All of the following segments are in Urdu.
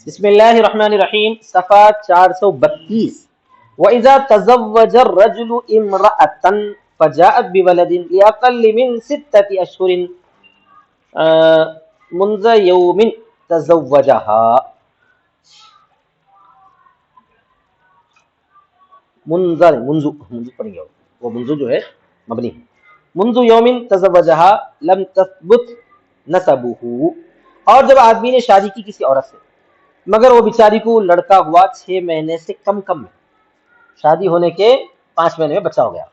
بسم اللہ الرحمن الرحیم، صفحہ 432۔ وَإِذَا تَزَوَّجَ الرَّجُلُ امْرَأَةً فَجَاءَتْ بِوَلَدٍ لِأَقَلِّ مِنْ 6 أشهر منذ يوم تزوجها منذ پڑھیں گے، وہ منذ جو ہے مبنی ہے۔ منذ یوم تزوجها لم تثبت نسبه، اور جب آدمی نے شادی کی کسی عورت سے مگر وہ بیچاری کو لڑکا ہوا 6 مہینے سے کم میں، شادی ہونے کے 5 مہینے میں بچہ ہو گیا۔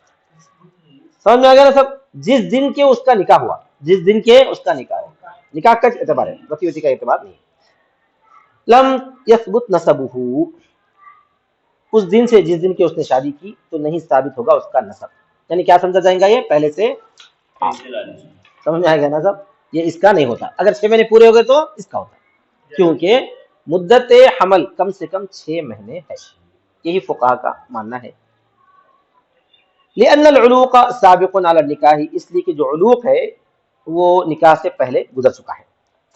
سمجھ میں آ گیا نا سب؟ جس دن کے اس کا نکاح ہوا، جس دن کے اس کا نکاح ہوا، نکاح کا اعتبار ہے، وتی کا اعتبار نہیں ہے۔ لم یثبت نسبہ، اس دن سے جس دن کے اس نے شادی کی تو نہیں ثابت ہوگا اس کا نسب۔ یعنی کیا سمجھا جائے گا؟ یہ پہلے سے سمجھ میں آئے گا نا سب؟ یہ اس کا نہیں ہوتا، اگر 6 مہینے پورے ہو گئے تو اس کا ہوتا، کیونکہ مدت حمل کم سے کم 6 مہینے ہے، یہی فقہاء کا ماننا ہے۔ لأن العلوق سابق على النکاح، اس لیے کہ جو علوق ہے وہ نکاح سے پہلے گزر چکا ہے۔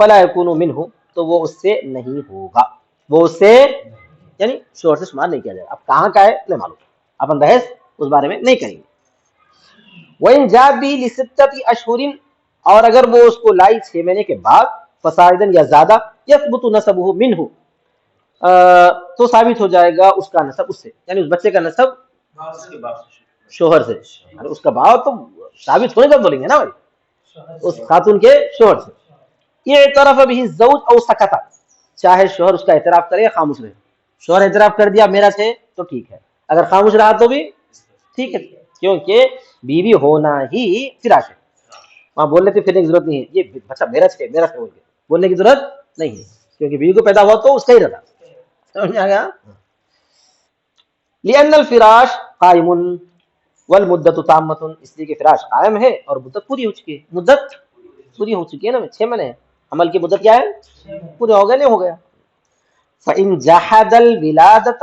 فلا يكون منه، تو وہ اس سے نہیں ہوگا، وہ اس سے یعنی شوہر سے شمار نہیں کیا جائے گا۔ اب کہاں کا ہے نہیں معلوم، اپن بحث اس بارے میں نہیں کریں گے۔ وَإِنْ جَاءَ بِهِ لِسِتَّةِ أَشْهُرٍ، اور اگر وہ اس کو لائی 6 مہینے کے بعد، فصاعدا یا زیادہ، يثبت نسبه منه، تو ثابت ہو جائے گا اس کا نسب اس سے، یعنی اس بچے کا نسب شوہر سے، اس کا باپ تو ثابت ہونے کا بولیں گے نا بھائی، اس خاتون کے شوہر سے۔ یہ اعتراف به الزوج او سکت، چاہے شوہر اس کا اعتراف کرے یا خاموش رہے۔ شوہر اعتراف کر دیا میرا سے تو ٹھیک ہے، اگر خاموش رہا تو بھی ٹھیک ہے، کیونکہ بیوی ہونا ہی فراش ہے، وہاں بولنے کی پھرنے کی ضرورت نہیں ہے، یہ بچہ میرا سے بول کے بولنے کی ضرورت نہیں ہے، کیونکہ بیوی کو پیدا ہوا تو اس کا ہی رہا۔ سمجھ میں آ گیا؟ لأن الفراش قائم والمدت تامۃ، اس لیے کہ فراش قائم ہے اور مدت پوری ہو چکی ہے، مدت پوری ہو چکی ہے نا، 6 مہینے عمل کی مدت کیا ہے؟ پورے ہو گئے، نہیں ہو گیا۔ فإن جحد الولادة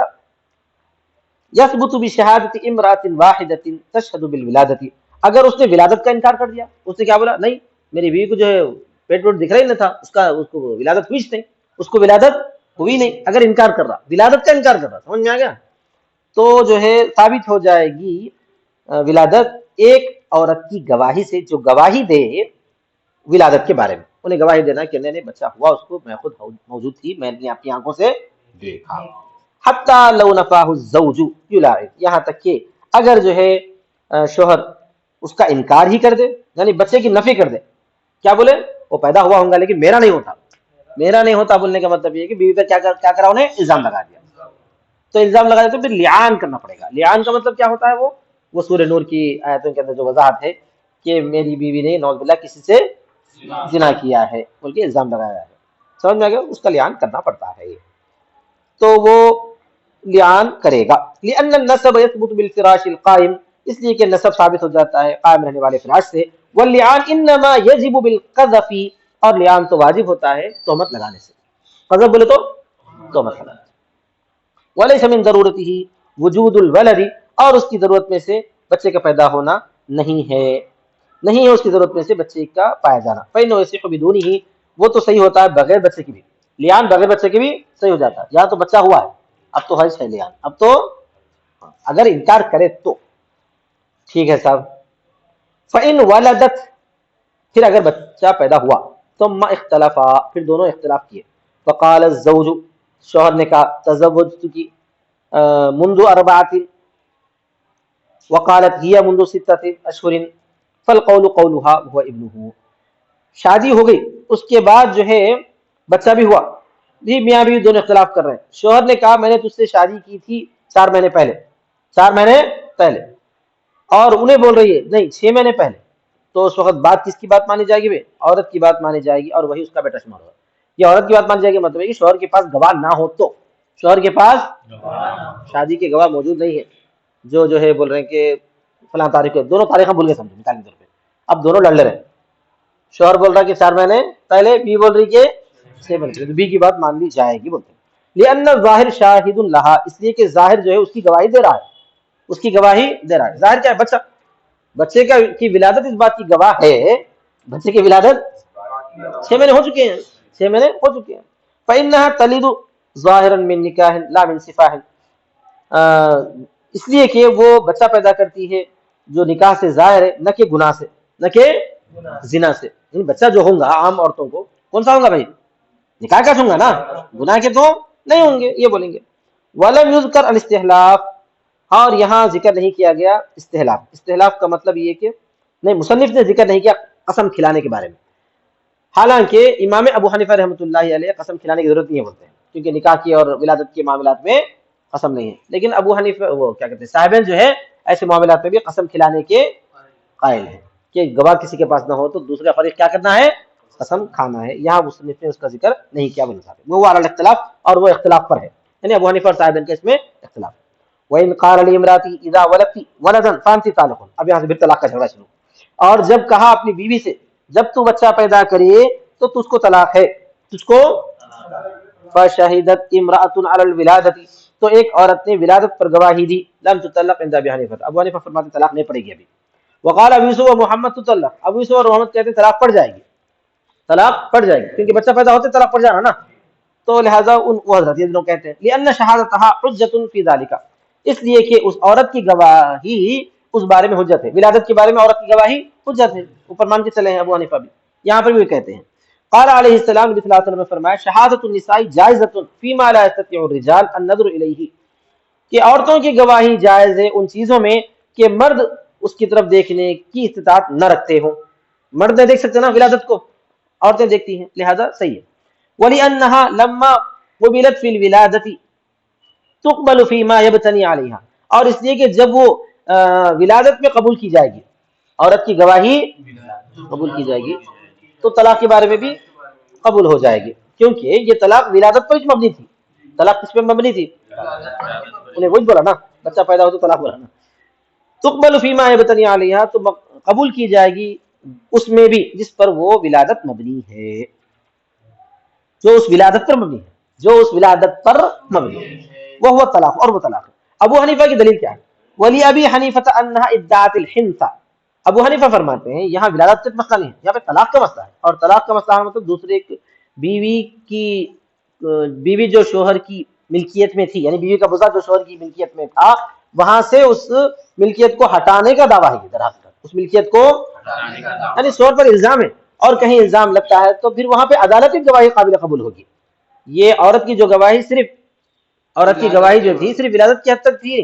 يثبت بشهادة امرأة واحدة تشهد بالولادة، اگر اس نے ولادت کا انکار کر دیا، اس نے کیا بولا؟ نہیں میری بیوی کو جو ہے پیٹ دکھ رہا ہی نہ تھا، اس کو ولادت ہوئی نہیں، اس کو ولادت ہوئی نہیں، اگر انکار کر رہا، ولادت کا انکار کر رہا، سمجھ میں آ گیا؟ تو جو ہے ثابت ہو جائے گی ولادت ایک عورت کی گواہی سے، جو گواہی دے ولادت کے بارے میں، انہیں گواہی دینا کہ نہیں بچہ ہوا اس کو، میں خود موجود تھی، میں نے اپنی آنکھوں سے دیکھا۔ حتی لو نفاہ الزوج یلاعب، یہاں تک کہ اگر جو ہے شوہر اس کا انکار ہی کر دے، یعنی بچے کی نفی کر دے، کیا بولے؟ وہ پیدا ہوا ہوں گا لیکن میرا نہیں ہوتا، میرا نہیں ہوتا بولنے کا مطلب یہ ہے کہ بیوی پہ کیا کرا، انہیں الزام لگا دیا، تو الزام لگا دیا تو پھر لعان کرنا پڑے گا۔ لعان کا مطلب کیا ہوتا ہے؟ وہ سورہ نور کی آیتوں کے اندر جو وضاحت ہے کہ میری بیوی نے نعوذ باللہ کسی سے زنا کیا ہے بول کے الزام لگایا ہے، سمجھ میں آ گیا؟ اس کا لعان کرنا پڑتا ہے، تو وہ لعان کرے گا۔ لأن النسب يثبت بالفراش القائم، اس لیے کہ نسب ثابت ہو جاتا ہے قائم رہنے والے فراش سے۔ واللعان انما يجب بالقذف، اور لعان تو واجب ہوتا ہے تہمت لگانے سے، قذف بولے تو تہمت لگانے سے۔ ولیس من ضرورته وجود الولد، اور اس کی ضرورت میں سے بچے کا پیدا ہونا نہیں ہے اس کی ضرورت میں سے بچے کا پایا جانا۔ فإنه يصح بدونه، وہ تو صحیح ہوتا ہے بغیر بچے کی بھی، لیان بغیر بچے کی بھی صحیح ہو جاتا ہے، یہاں تو بچہ ہوا ہے، اب تو حج ہے لیان، اب تو اگر انکار کرے تو ٹھیک ہے صاحب۔ فإن ولدت، پھر اگر بچہ پیدا ہوا، ثم اختلفا، پھر دونوں اختلاف کیے، فقال الزوج، شوہر نے کہا تزوجت کی منذ 4 وقالت هي منذ 6 أشهر فالقول قولها هو ابنه، شادی ہو گئی اس کے بعد جو ہے بچہ بھی ہوا، جی میاں بھی دونوں اختلاف کر رہے ہیں۔ شوہر نے کہا میں نے تجھ سے شادی کی تھی 4 مہینے پہلے، اور انہیں بول رہی ہے نہیں 6 مہینے پہلے، تو اس وقت بات کس کی بات مانی جائے گی؟ عورت کی بات مانی جائے گی، اور وہی اس کا بیٹا شمار ہوگا۔ یہ عورت کی بات مانی جائے گی مطلب ہے کہ شوہر کے پاس گواہ نہ ہو، تو شوہر کے پاس شادی کے گواہ موجود نہیں ہے، جو ہے بول رہے ہیں کہ فلاں تاریخ ہے، دونوں تاریخیں بھول گئے سمجھو مثال کے طور پہ، اب دونوں لڑ لے رہے ہیں، شوہر بول رہا ہے کہ 4 مہینے پہلے، بی بول رہی کہ 6 مہینے، تو بی کی بات مان لی جائے گی بولتے ہیں۔ لأن الظاہر شاہد لہا، اس لیے کہ ظاہر جو ہے اس کی گواہی دے رہا ہے، ظاہر کیا ہے؟ بچے کی ولادت اس بات کی گواہ ہے، بچے کی ولادت 6 مہینے ہو چکے ہیں، فإنها تلد، ظاہرا من نکاح لا من سفاح، اس لیے کہ وہ بچہ پیدا کرتی ہے جو نکاح سے ظاہر ہے، نہ کہ گناہ سے، نہ کہ زنا سے. یعنی بچہ جو ہوگا عام عورتوں کو کون سا ہوگا بھائی؟ نکاح کا ہوگا نا، گناہ کے تو نہیں ہوں گے، یہ بولیں گے. ولم یذکر الاستحلاف، اور یہاں ذکر نہیں کیا گیا استحلاف. استحلاف کا مطلب یہ کہ نہیں، مصنف نے ذکر نہیں کیا قسم کھلانے کے بارے میں، حالانکہ امام ابو حنیفہ رحمۃ اللہ علیہ قسم کھلانے کی ضرورت نہیں بولتے ہیں، کیونکہ نکاح کی اور ولادت کے معاملات میں قسم نہیں ہے. لیکن ابو حنیفہ وہ کیا کہتے ہیں صاحبین جو ہے ایسے معاملات میں بھی قسم کھلانے کے قائل ہیں کہ گواہ کسی کے پاس نہ ہو تو دوسرا فریق کیا کرنا ہے؟ قسم کھانا ہے. یہاں مصنف نے اس کا ذکر نہیں کیا بنتا، وہ علی الاختلاف، اور وہ اختلاف پر ہے، یعنی ابو حنیفہ اور صاحبین کے اس میں اختلاف. وَإِنْ قَالَ لِامْرَأَتِهِ إِذَا وَلَدْتِ وَلَدًا فَأَنْتِ طَالِقٌ، اب یہاں سے پھر طلاق کا جھگڑا شروع. اور جب کہا اپنی بیوی سے جب تو بچہ پیدا کرے تو تجھ کو طلاق ہے، تجھ کو. فَشَهِدَتْ امْرَأَةٌ عَلَى الْوِلَادَةِ، تو ایک عورت نے ولادت پر گواہی دی. لم تطلق عند ابی حنیفہ، ابو حنیفہ فرماتے طلاق نہیں پڑے گی ابھی. وقال ابو یوسف و محمد تطلق، ابو یوسف اور محمد کہتے ہیں طلاق پڑ جائے گی، طلاق پڑ جائے گی، کیونکہ بچہ پیدا ہوتے طلاق پڑ جانا نا. تو لہذا وہ حضرت یہ دونوں کہتے ہیں لأن شہادتها حجت فی ذلک، اس لیے کہ اس عورت کی گواہی اس بارے میں حجت ہے، ولادت کے بارے میں عورت کی گواہی حجت ہے، اوپر مان کے چلے ہیں ابو حنیفہ بھی. یہاں پر بھی کہتے ہیں قال علیہ السلام، نبی صلی اللہ علیہ وسلم نے فرمایا شہادت النساء جائزۃ فیما لا یستطيع الرجال النظر الیہ، کہ عورتوں کی گواہی جائز ہے ان چیزوں میں کہ مرد اس کی طرف دیکھنے کی استطاعت نہ رکھتے ہوں. مرد نہیں دیکھ سکتے نا ولادت کو، عورتیں دیکھتی ہیں، لہذا صحیح ہے. وَلِأَنَّهَا لَمَّا قُبِلَتْ فِي الْوِلَادَةِ تُقْبَلُ فِي مَا يَبْتَنِي عَلَيْهَا، اور اس لیے کہ جب وہ ولادت میں قبول کی جائے گی، عورت کی گواہی قبول کی جائے گی تو طلاق کے بارے میں بھی قبول ہو جائے گی، کیونکہ یہ طلاق ولادت پر مبنی تھی. طلاق کس پہ مبنی تھی؟ انہیں وہی بولا نا، بچہ پیدا ہو تو طلاق بولا نا. تقبل فیما یبتنی علیہا، تو قبول کی جائے گی اس میں بھی جس پر وہ ولادت مبنی ہے، جو اس ولادت پر مبنی ہے، جو اس ولادت پر مبنی ہے، وہ ہوا طلاق، اور وہ طلاق ہے. ابو حنیفہ کی دلیل کیا ہے؟ ولی ابی حنیفہ انہا ادعت الحنث، ابو حنیفہ فرماتے ہیں یہاں ولادت کا مسئلہ نہیں ہے، یہاں پہ طلاق کا مسئلہ ہے. اور طلاق کا مسئلہ مطلب دوسرے بیوی جو شوہر کی ملکیت میں تھی، یعنی بیوی کا بزا جو شوہر کی ملکیت میں تھا، وہاں سے اس ملکیت کو ہٹانے کا دعویٰ ہے. در حقیقت اس ملکیت کو یعنی شوہر پر الزام ہے اور کہیں الزام لگتا ہے تو پھر وہاں پہ عدالتی گواہی قابل قبول ہوگی. یہ عورت کی جو گواہی عورت کی گواہی جو تھی صرف ولادت کی حد تک تھی،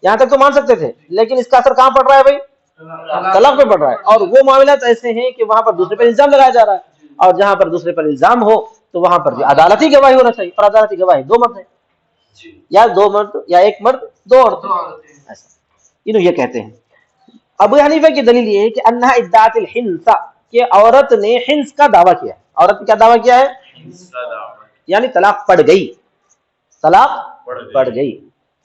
یہاں تک تو مان سکتے تھے، لیکن اس کا اثر کہاں پڑ رہا ہے بھائی؟ طلاق پہ پڑ رہا ہے. اور وہ معاملات ایسے ہیں کہ وہاں پر دوسرے پر الزام لگایا جا رہا ہے، اور جہاں پر دوسرے پر الزام ہو تو وہاں پر بھی عدالتی گواہی ہونا چاہیے، اور عدالتی گواہی دو مرد ہیں، یا دو مرد یا ایک مرد دو عورتیں، ایسا انہوں یہ کہتے ہیں. ابو حنیفہ کی دلیل یہ ہے کہ انہا ادعت الحنث، کہ عورت نے حنث کا دعویٰ کیا ہے. عورت نے کیا دعویٰ کیا ہے؟ یعنی طلاق پڑ گئی، طلاق پڑ گئی،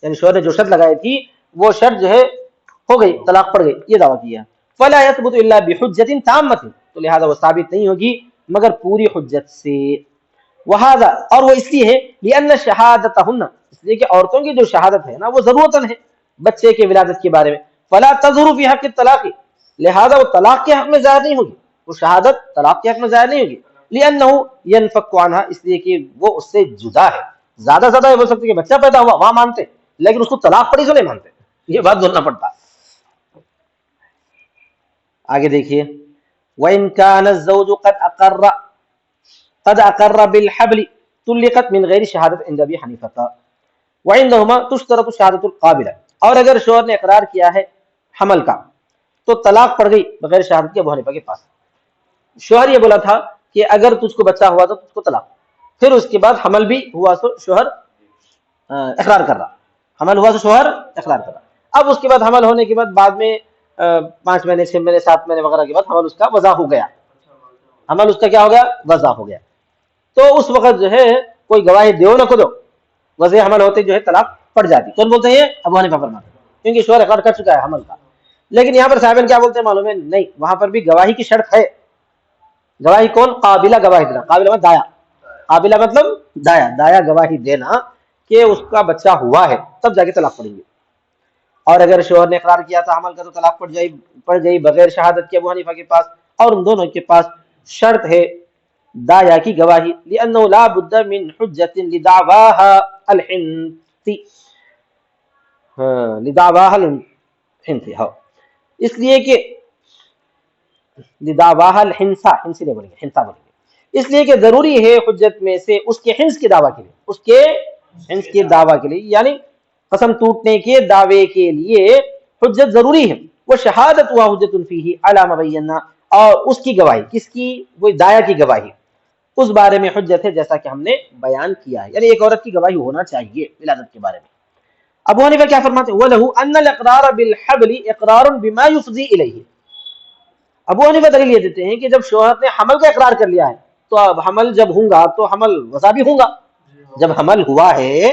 یعنی شوہر نے جو شرط لگائی تھی وہ شرط جو ہے ہو گئی، طلاق پڑ گئی، یہ دعویٰ کیا. فلا يثبت الا بحجت تامۃ، تو لہذا وہ ثابت نہیں ہوگی مگر پوری حجت سے. وہذا، اور وہ اس لیے ہے لأن شہادتہن، اس لیے کہ عورتوں کی جو شہادت ہے نا وہ ضرورتاً ہے بچے کے ولادت کے بارے میں. فلا تظہر فی حق الطلاق، لہذا وہ طلاق کے حق میں ظاہر نہیں ہوگی، وہ شہادت طلاق کے حق میں ظاہر نہیں ہوگی. لأنہ ينفک عنہا، اس لیے کہ وہ اس سے جدا ہے. زیادہ زیادہ یہ بول سکتے کہ بچہ پیدا ہوا وہاں مانتے، لیکن اس کو طلاق پڑی تو نہیں مانتے، یہ بات بولنا پڑتا. آگے دیکھیے وَإِنْ كَانَ الزَّوْجُ قَدْ أَقَرَّ بِالْحَبْلِ طُلِّقَتْ مِنْ غَيْرِ شَهَادَةٍ عِنْدَ أَبِي حَنِيفَةَ وَعِنْدَهُمَا تُشْتَرَطُ شَهَادَةُ الْقَابِلَةِ، اور اگر شوہر نے اقرار کیا ہے حمل کا تو طلاق پڑ گئی بغیر شہادت کے ابو حنیفہ کے پاس. شوہر یہ بولا تھا کہ اگر تجھ کو بچہ ہوا تو تجھ کو طلاق، پھر اس کے بعد حمل بھی ہوا تو شوہر اقرار کر رہا، حمل ہوا تو شوہر اقرار کر رہا. اب اس کے بعد حمل ہونے کے بعد میں 5 مہینے 6 مہینے 7 مہینے وغیرہ کے بعد حمل اس کا وضع ہو گیا، حمل اس کا کیا ہو گیا؟ وضع ہو گیا. تو اس وقت جو ہے کوئی گواہی دیو نہ کو دو، وضع حمل ہوتے جو ہے طلاق پڑ جاتی. کون بولتے ہیں؟ ابو حنیفہ فرماتے ہیں، کیونکہ شوہر اقرار کر چکا ہے حمل کا. لیکن یہاں پر صاحبین کیا بولتے ہیں معلوم ہے؟ نہیں، وہاں پر بھی گواہی کی شرط ہے. گواہی کون؟ قابلہ گواہی دینا. قابلہ مطلب دایا، قابلہ مطلب دایا، دایا گواہی دینا کہ اس کا بچہ ہوا ہے، تب جا کے طلاق پڑیں گے. اور اگر شوہر نے اقرار کیا تھا حمل کا تو طلاق پڑ گئی بغیر شہادت کے ابو حنیفہ کے پاس. اور ان دونوں کے پاس شرط ہے دایا کی گواہی، لأنه لا بد من حجة لدعواها الحنث، ہاں لدعواها الحنث، ہاں اس لیے کہ لدعواها الحنث، حنث نہیں بولیں گے، حنث بولیں گے، اس لیے کہ ضروری ہے حجت میں سے اس کے حنث کے دعویٰ کے لیے، اس کے حنث کے دعویٰ کے لیے، یعنی قسم ٹوٹنے کے دعوے کے لیے حجت ضروری ہے، وہ شہادت ہوا حجت فیہ علی ما بینا، اور اس کی گواہی، کس کی؟ وہ دایا کی گواہی اس بارے میں حجت ہے جیسا کہ ہم نے بیان کیا ہے، یعنی ایک عورت کی گواہی ہونا چاہیے ولادت کے بارے میں۔ ابو حنیفہ کیا فرماتے ہیں؟ وَلَهُ أَنَّ الْإِقْرَارَ بِالْحَبْلِ إِقْرَارٌ بِمَا يُفْضِي إِلَيْهِ، ابو حنیفہ دلیل یہ دیتے ہیں کہ جب شوہر نے حمل کا اقرار کر لیا ہے تو اب حمل جب ہوں گا تو حمل وضع بھی ہوں گا، جب حمل ہوا ہے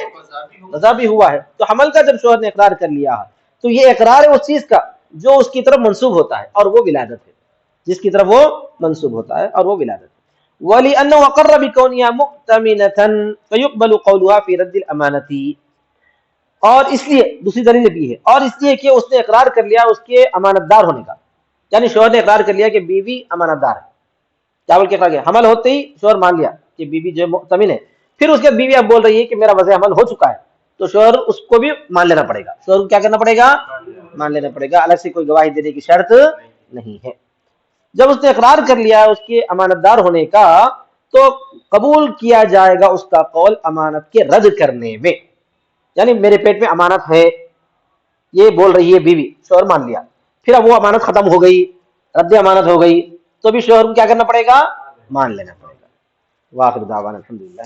وضع بھی ہوا ہے، تو حمل کا جب شوہر نے اقرار کر لیا ہے تو یہ اقرار ہے اس چیز کا جو اس کی طرف منسوب ہوتا ہے، اور وہ ولادت ہے، جس کی طرف وہ منسوب ہوتا ہے اور وہ ولادت ہے۔ وَلِأَنَّهُ أَقَرَّ بِكَوْنِهَا مُؤْتَمِنَةً فَيُقْبَلُ قَوْلُهَا فِي رَدِّ الْأَمَانَةِ، اور اس لیے دوسری دلیل بھی ہے، اور اس لیے کہ اس نے اقرار کر لیا اس کے امانت دار ہونے کا، یعنی شوہر نے اقرار کر لیا کہ بیوی امانت دار ہے، کیا بول کے اقرار کیا؟ حمل ہوتے ہی شوہر مان لیا کہ بیوی جو مؤتمن ہے، پھر اس کے بیوی اب بول رہی ہے کہ میرا وضع حمل ہو چکا ہے، تو شوہر اس کو بھی مان لینا پڑے گا، شوہر کو کیا کرنا پڑے گا؟ مان لینا پڑے گا، الگ سے کوئی گواہی دینے کی شرط نہیں ہے۔ جب اس نے اقرار کر لیا اس کے امانت دار ہونے کا تو قبول کیا جائے گا اس کا قول امانت کے رد کرنے میں، یعنی میرے پیٹ میں امانت ہے یہ بول رہی ہے بیوی، شوہر مان لیا، پھر اب وہ امانت ختم ہو گئی، رد امانت ہو گئی، تو بھی شوہر کو کیا کرنا پڑے گا؟ مان لینا پڑے گا۔ واخر دعوانا الحمدللہ۔